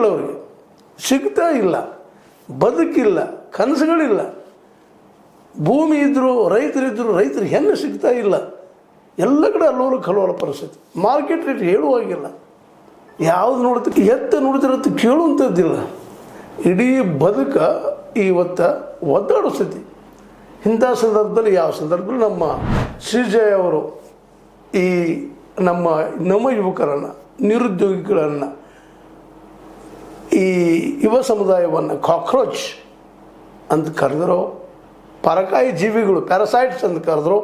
ಇಲ್ಲ, ಅವ್ರಿಗೆ ಸಿಗ್ತಾ ಇಲ್ಲ, ಬದುಕಿಲ್ಲ, ಕನಸುಗಳಿಲ್ಲ. ಭೂಮಿ ಇದ್ದರೂ ರೈತರು ಹೆಣ್ಣು ಸಿಗ್ತಾ ಇಲ್ಲ. ಎಲ್ಲ ಕಡೆ ಅಲ್ಲೋಲ ಕಲೋಲ ಪರಿಸ್ಥಿತಿ. ಮಾರ್ಕೆಟ್ ರೇಟ್ ಹೇಳುವಾಗಿಲ್ಲ. ಯಾವುದು ನೋಡ್ತಕ್ಕೆ ಎತ್ತ ನೋಡ್ತಿರತ್ತೆ ಕೇಳುವಂಥದ್ದಿಲ್ಲ. ಇಡೀ ಬದುಕ ಇವತ್ತು ಒದ್ದಾಡೋ ಸ್ಥಿತಿ. ಇಂಥ ಸಂದರ್ಭದಲ್ಲಿ ಯಾವ ಸಂದರ್ಭದಲ್ಲಿ ನಮ್ಮ ಶ್ರೀಜಯ್ ಅವರು ಈ ನಮ್ಮ ಯುವಕರನ್ನು, ನಿರುದ್ಯೋಗಿಗಳನ್ನು, ಈ ಯುವ ಸಮುದಾಯವನ್ನು ಕಾಕ್ರೋಚ್ ಅಂತ ಕರೆದ್ರು, ಪರಕಾಯಿ ಜೀವಿಗಳು ಪ್ಯಾರಾಸೈಟ್ಸ್ ಅಂತ ಕರೆದ್ರು,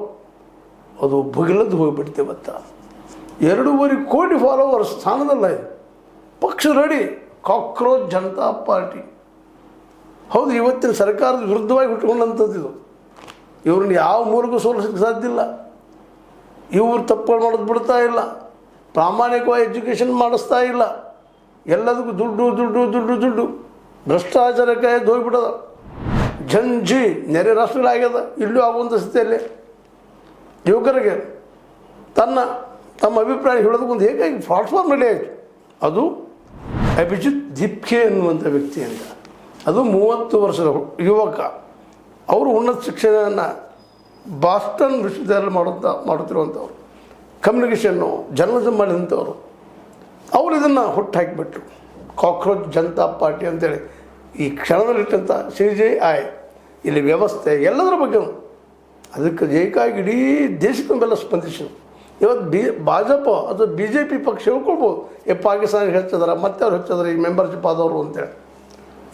ಅದು ಭುಗಿಲದ್ದು ಹೋಗಿಬಿಡ್ತೆ. ಇವತ್ತು 2.5 ಕೋಟಿ ಫಾಲೋವರ್ಸ್ ಸ್ಥಾನದಲ್ಲ. ಪಕ್ಷ ರೆಡಿ, ಕಾಕ್ರೋಚ್ ಜನತಾ ಪಾರ್ಟಿ. ಹೌದು, ಇವತ್ತಿನ ಸರ್ಕಾರದ ವಿರುದ್ಧವಾಗಿ ಹುಟ್ಟುಕೊಂಡಂಥದ್ದು ಇದು. ಇವ್ರನ್ನ ಯಾವ ಮೂಲಕ ಸೋಲಿಸೋಕ್ಕೆ ಸಾಧ್ಯ ಇಲ್ಲ. ಇವ್ರು ತಪ್ಪುಗಳು ಮಾಡೋದು ಬಿಡ್ತಾ ಇಲ್ಲ, ಪ್ರಾಮಾಣಿಕವಾಗಿ ಎಜುಕೇಷನ್ ಮಾಡಿಸ್ತಾ ಇಲ್ಲ. ಎಲ್ಲದಕ್ಕೂ ದುಡ್ಡು ಭ್ರಷ್ಟಾಚಾರಕ್ಕೆ ಹೋಗ್ಬಿಟ್ಟದ. ಜಂಜಿ ನೆರೆ ರಾಷ್ಟ್ರಗಳಾಗ್ಯದ. ಇಲ್ಲೂ ಆಗುವಂಥ ಸ್ಥಿತಿಯಲ್ಲಿ ಯುವಕರಿಗೆ ತಮ್ಮ ಅಭಿಪ್ರಾಯ ಹೇಳೋದಕ್ಕೊಂದು ಹೇಗಾಗಿ ಪ್ಲಾಟ್ಫಾರ್ಮ್ ರೆಡಿ ಆಯಿತು. ಅದು ಅಭಿಜಿತ್ ದೀಪ್ಕೆ ಎನ್ನುವಂಥ ವ್ಯಕ್ತಿಯಿಂದ. ಅದು 30 ವರ್ಷದ ಯುವಕ. ಅವರು ಉನ್ನತ ಶಿಕ್ಷಣವನ್ನು ಬಾಸ್ಟನ್ ವಿಶ್ವವಿದ್ಯಾಲಯ ಮಾಡುತ್ತಿರುವಂಥವ್ರು, ಕಮ್ಯುನಿಕೇಷನ್ನು ಜರ್ನಲಿಸಮ್ ಮಾಡಿದಂಥವ್ರು. ಅವರು ಇದನ್ನು ಹುಟ್ಟು ಹಾಕಿಬಿಟ್ರು, ಕಾಕ್ರೋಚ್ ಜನತಾ ಪಾರ್ಟಿ ಅಂತೇಳಿ. ಈ ಕ್ಷಣದಲ್ಲಿಟ್ಟಂಥ CJI ಇಲ್ಲಿ ವ್ಯವಸ್ಥೆ ಎಲ್ಲದರ ಬಗ್ಗೆ ಅದಕ್ಕೆ ಜೈಕಾಗಿ ಇಡೀ ದೇಶಕ್ಕೆ ಬೆಲ್ಲ ಸ್ಪಂದಿಸಿದ್ರು. ಇವತ್ತು ಭಾಜಪ ಅಥವಾ BJP ಪಕ್ಷ ಹೇಳ್ಕೊಳ್ಬೋದು, ಪಾಕಿಸ್ತಾನಿಗೆ ಹೆಚ್ಚಿದಾರೆ, ಮತ್ತೆ ಅವ್ರು ಹೆಚ್ಚಿದಾರೆ ಈ ಮೆಂಬರ್ಶಿಪ್ ಆದವರು ಅಂತೇಳಿ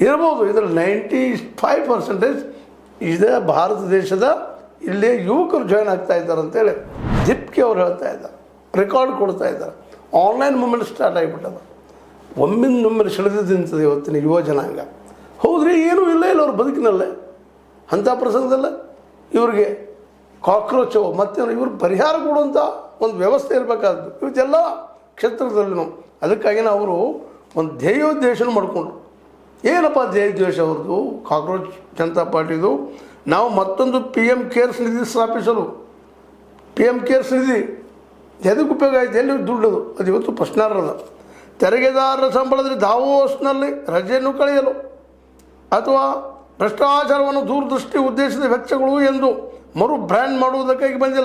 ಇರ್ಬೋದು. ಇದರಲ್ಲಿ 95% ಇದೇ ಭಾರತ ದೇಶದ ಇಲ್ಲೇ ಯುವಕರು ಜಾಯ್ನ್ ಆಗ್ತಾ ಇದ್ದಾರೆ ಅಂತೇಳಿ ದೀಪ್ಕೆ ಅವ್ರು ಹೇಳ್ತಾ ಇದ್ದಾರೆ, ರೆಕಾರ್ಡ್ ಕೊಡ್ತಾ ಇದ್ದಾರೆ. ಆನ್ಲೈನ್ ಮೂಮೆಂಟ್ ಸ್ಟಾರ್ಟ್ ಆಗಿಬಿಟ್ಟದ. ಒಮ್ಮಿಂದೊಮ್ಮೆ ಸೆಳೆದಿದ್ದಂಥದ್ದು ಇವತ್ತಿನ ಯುವ ಜನಾಂಗ. ಹೌದ್ರಿ, ಏನೂ ಇಲ್ಲ ಅವ್ರ ಬದುಕಿನಲ್ಲೇ. ಅಂಥ ಪ್ರಸಂಗದಲ್ಲ ಇವ್ರಿಗೆ ಕಾಕ್ರೋಚು ಮತ್ತು ಇವ್ರಿಗೆ ಪರಿಹಾರ ಕೊಡುವಂಥ ಒಂದು ವ್ಯವಸ್ಥೆ ಇರಬೇಕಾದ್ದು ಇವತ್ತೆಲ್ಲ ಕ್ಷೇತ್ರದಲ್ಲೂ. ಅದಕ್ಕಾಗಿ ಅವರು ಒಂದು ಧ್ಯೇಯೋದ್ದೇಶನ ಮಾಡಿಕೊಂಡ್ರು. ಏನಪ್ಪ ಧ್ಯೇಯೋದ್ದೇಶ ಅವ್ರದ್ದು ಕಾಕ್ರೋಚ್ ಜನತಾ ಪಾರ್ಟಿದು? ನಾವು ಮತ್ತೊಂದು PM ಕೇರ್ಸ್ ನಿಧಿ ಸ್ಥಾಪಿಸಲು. PM ಕೇರ್ಸ್ ನಿಧಿ ಎದಕ್ಕೆ ಉಪಯೋಗ ಆಯಿತು? ಎಲ್ಲಿ ದುಡ್ಡದು? ಅದು ಇವತ್ತು ಪ್ರಶ್ನಾರ್ಹದ. ತೆರಿಗೆದಾರರ ಸಂಬಳದಲ್ಲಿ ದಾವೋಸ್ನಲ್ಲಿ ರಜೆಯನ್ನು ಕಳೆಯಲು ಅಥವಾ ಭ್ರಷ್ಟಾಚಾರವನ್ನು ದೂರದೃಷ್ಟಿ ಉದ್ದೇಶದ ವೆಚ್ಚಗಳು ಎಂದು ಮರು ಬ್ರ್ಯಾಂಡ್ ಮಾಡುವುದಕ್ಕಾಗಿ ಬಂದಿಲ್ಲ.